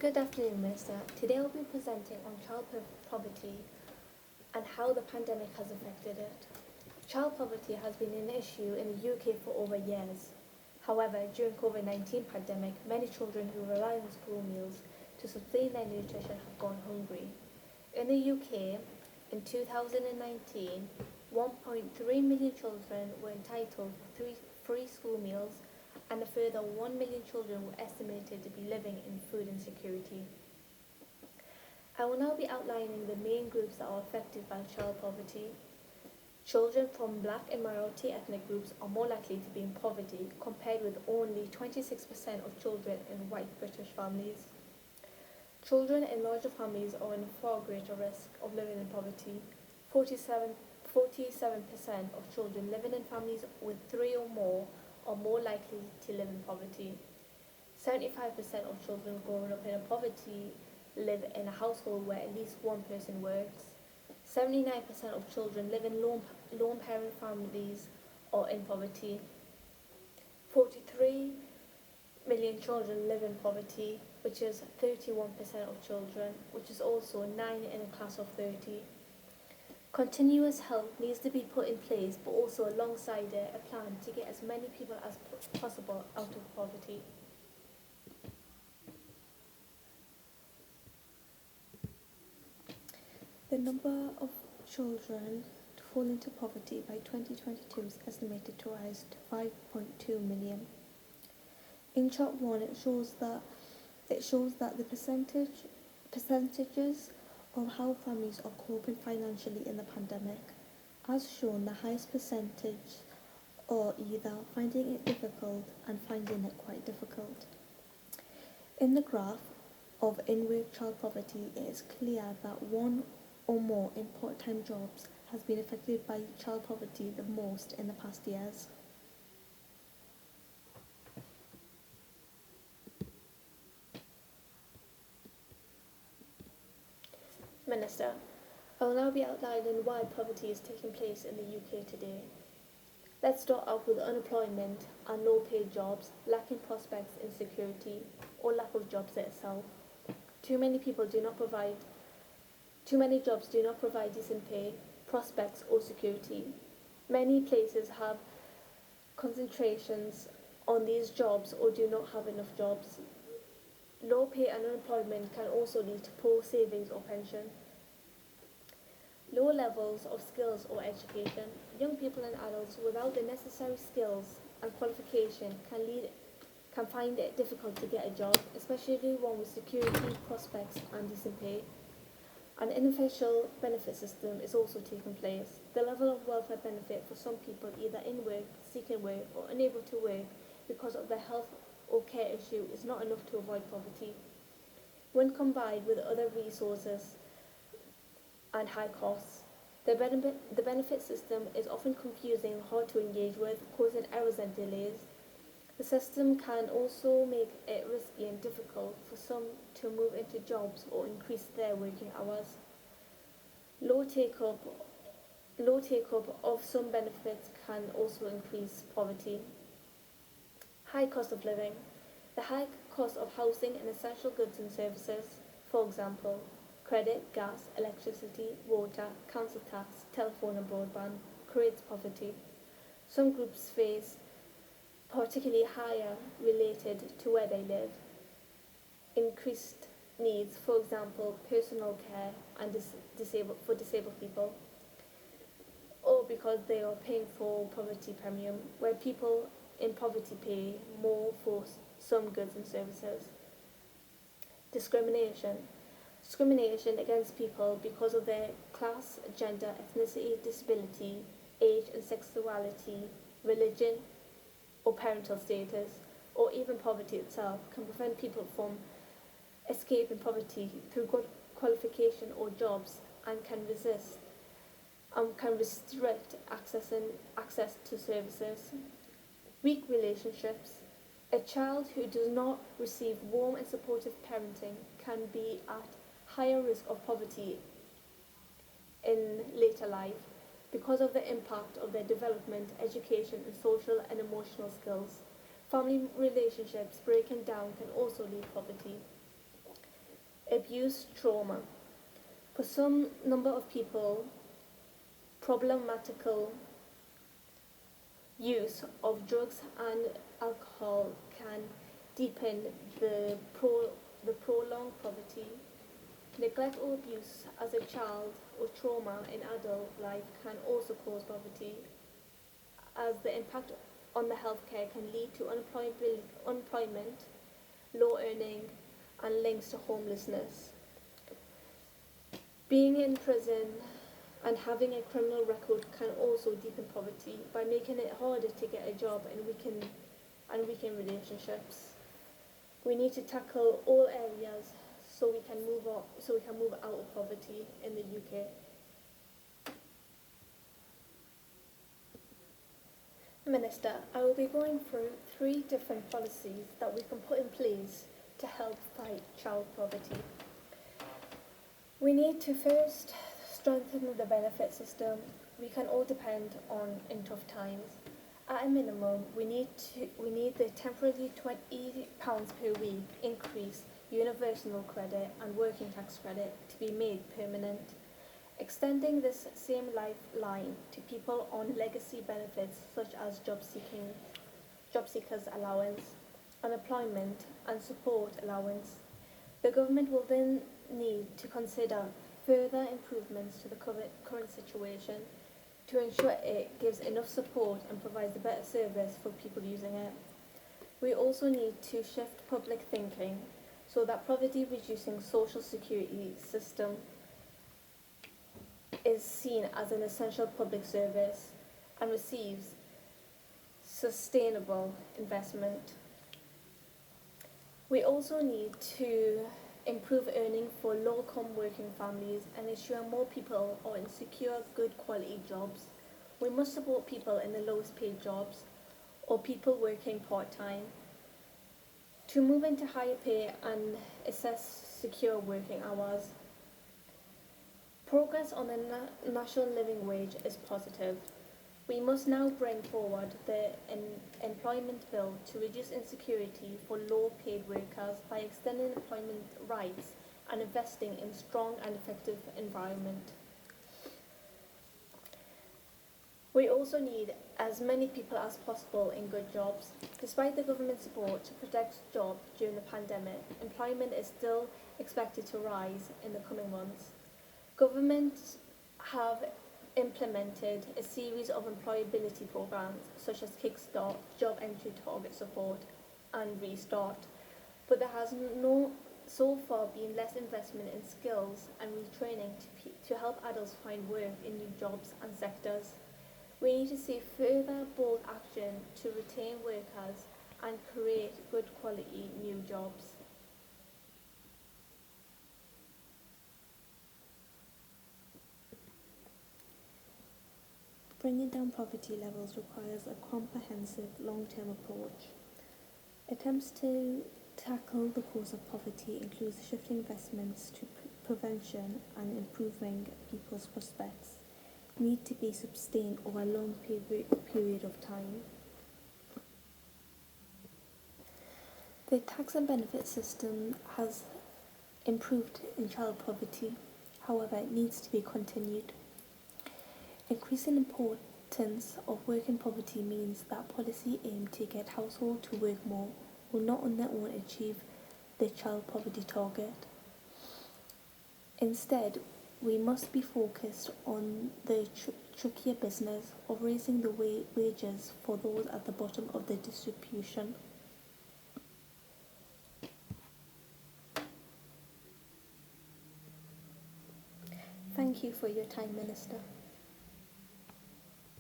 Good afternoon, Minister. Today I'll be presenting on poverty and how the pandemic has affected it. Child poverty has been an issue in the UK for over years. However, during COVID-19 pandemic, many children who rely on school meals to sustain their nutrition have gone hungry. In the UK, in 2019, 1.3 million children were entitled to free school meals, and a further 1 million children were estimated to be living in food insecurity. I will now be outlining the main groups that are affected by child poverty. Children from black and minority ethnic groups are more likely to be in poverty compared with only 26% of children in white British families. Children in larger families are in far greater risk of living in poverty. 47% of children living in families with three or more are more likely to live in poverty. 75% of children growing up in poverty live in a household where at least one person works. 79% of children live in lone parent families or in poverty. 43 million children live in poverty, which is 31% of children, which is also 9 in a class of 30. Continuous help needs to be put in place, but also alongside it, a plan to get as many people as possible out of poverty. The number of children to fall into poverty by 2022 is estimated to rise to 5.2 million. In chart 1, it shows that the percentages of how families are coping financially in the pandemic. As shown, the highest percentage are either finding it difficult and finding it quite difficult. In the graph of in-work child poverty, it is clear that one or more in part-time jobs has been affected by child poverty the most in the past years. Minister, I will now be outlining why poverty is taking place in the UK today. Let's start off with unemployment and low-paid jobs, lacking prospects, insecurity, or lack of jobs itself. Too many jobs do not provide decent pay, prospects, or security. Many places have concentrations on these jobs or do not have enough jobs. Low pay and unemployment can also lead to poor savings or pension. Low levels of skills or education. Young people and adults without the necessary skills and qualification can find it difficult to get a job, especially one with security, prospects, and decent pay. An inefficient benefit system is also taking place. The level of welfare benefit for some people either in work, seeking work, or unable to work because of their health or care issue is not enough to avoid poverty. When combined with other resources and high costs, the benefit system is often confusing and hard to engage with, causing errors and delays. The system can also make it risky and difficult for some to move into jobs or increase their working hours. Low take-up of some benefits can also increase poverty. High cost of living. The high cost of housing and essential goods and services, for example, credit, gas, electricity, water, council tax, telephone and broadband, creates poverty. Some groups face particularly higher related to where they live. Increased needs, for example, personal care and disabled people, or because they are paying for poverty premium, where people in poverty pay more for some goods and services. Discrimination. Discrimination against people because of their class, gender, ethnicity, disability, age and sexuality, religion, or parental status, or even poverty itself, can prevent people from escaping poverty through good qualification or jobs and can restrict access to services. Weak relationships. A child who does not receive warm and supportive parenting can be at higher risk of poverty in later life because of the impact of their development, education, and social and emotional skills. Family relationships breaking down can also lead to poverty. Abuse trauma. For some number of people, problematical use of drugs and alcohol can deepen the prolonged poverty. Neglect or abuse as a child or trauma in adult life can also cause poverty, as the impact on the healthcare can lead to unemployment, low earning, and links to homelessness. Being in prison and having a criminal record can also deepen poverty by making it harder to get a job and weaken relationships. We need to tackle all areas so we can move out of poverty in the UK. Minister, I will be going through 3 different policies that we can put in place to help fight child poverty. We need to first strengthen the benefit system we can all depend on in tough times. At a minimum, we need the temporary £20 per week increase universal credit and working tax credit to be made permanent. Extending this same lifeline to people on legacy benefits such as job seekers allowance, unemployment and support allowance. The government will then need to consider further improvements to the current situation to ensure it gives enough support and provides a better service for people using it. We also need to shift public thinking so that poverty reducing social security system is seen as an essential public service and receives sustainable investment. We also need to improve earning for low-income working families and ensure more people are in secure, good quality jobs. We must support people in the lowest paid jobs or people working part-time to move into higher pay and assess secure working hours. Progress on the national living wage is positive. We must now bring forward the employment bill to reduce insecurity for low-paid workers by extending employment rights and investing in strong and effective environment. We also need as many people as possible in good jobs. Despite the government support to protect jobs during the pandemic, employment is still expected to rise in the coming months. Governments have implemented a series of employability programs such as Kickstart, Job Entry Target Support and Restart, but there has so far been less investment in skills and retraining to help adults find work in new jobs and sectors. We need to see further bold action to retain workers and create good quality new jobs. Bringing down poverty levels requires a comprehensive, long-term approach. Attempts to tackle the cause of poverty include shifting investments to prevention and improving people's prospects need to be sustained over a long period of time. The tax and benefit system has improved in child poverty, however it needs to be continued. Increasing importance of working poverty means that policy aimed to get households to work more will not on their own achieve the child poverty target. Instead, we must be focused on the trickier business of raising the wages for those at the bottom of the distribution. Thank you for your time, Minister.